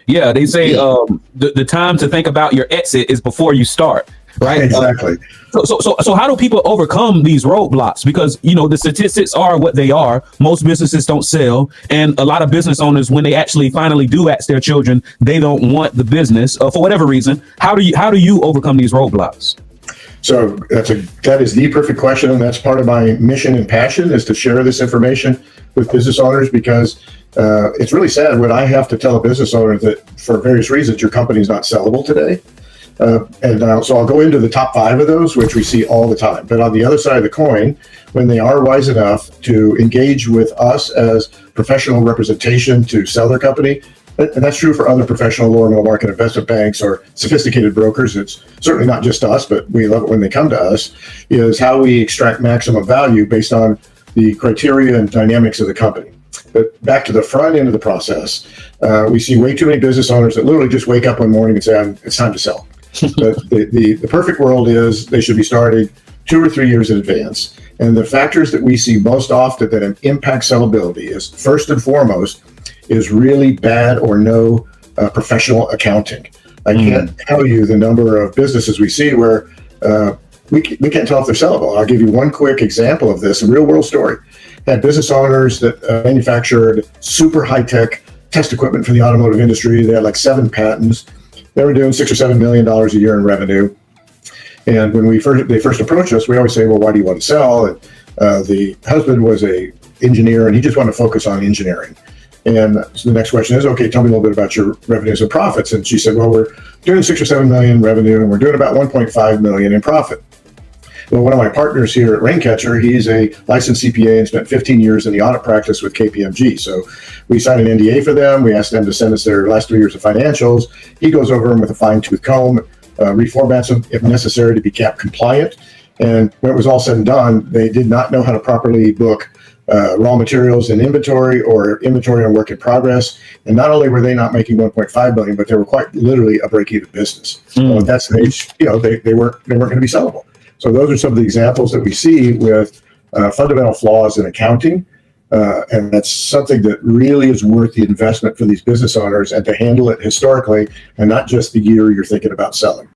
Yeah, they say the time to think about your exit is before you start, right? Exactly. So how do people overcome these roadblocks? Because, the statistics are what they are. Most businesses don't sell. And a lot of business owners, when they actually finally do ask their children, they don't want the business for whatever reason. How do you overcome these roadblocks? So that is the perfect question, and that's part of my mission and passion, is to share this information with business owners, because it's really sad when I have to tell a business owner that for various reasons your company is not sellable today. So I'll go into the top 5 of those, which we see all the time. But on the other side of the coin, when they are wise enough to engage with us as professional representation to sell their company, and that's true for other professional lower middle market investment banks or sophisticated brokers. It's certainly not just us, but we love it when they come to us, is how we extract maximum value based on the criteria and dynamics of the company. But back to the front end of the process, we see way too many business owners that literally just wake up one morning and say, it's time to sell. But the perfect world is they should be starting 2 or 3 years in advance. And the factors that we see most often that impact sellability is, first and foremost, is really bad or no professional accounting. I can't tell you the number of businesses we see where we can't tell if they're sellable. I'll give you one quick example of this, a real world story. Had business owners that manufactured super high-tech test equipment for the automotive industry. They had like 7 patents. They were doing $6 or $7 million a year in revenue. And when they first approached us, we always say, well, why do you want to sell? And the husband was a engineer, and he just wanted to focus on engineering. And so the next question is, okay, tell me a little bit about your revenues and profits. And she said, well, we're doing 6 or 7 million in revenue, and we're doing about 1.5 million in profit. Well, one of my partners here at Raincatcher, he's a licensed CPA and spent 15 years in the audit practice with KPMG. So we signed an NDA for them. We asked them to send us their last 3 years of financials. He goes over them with a fine-tooth comb, reformats them if necessary to be GAAP compliant. And when it was all said and done, they did not know how to properly book raw materials and inventory, or inventory and work in progress. And not only were they not making 1.5 billion, but they were quite literally a break-even business. So at that stage, they weren't going to be sellable. So those are some of the examples that we see with fundamental flaws in accounting. And that's something that really is worth the investment for these business owners, and to handle it historically and not just the year you're thinking about selling.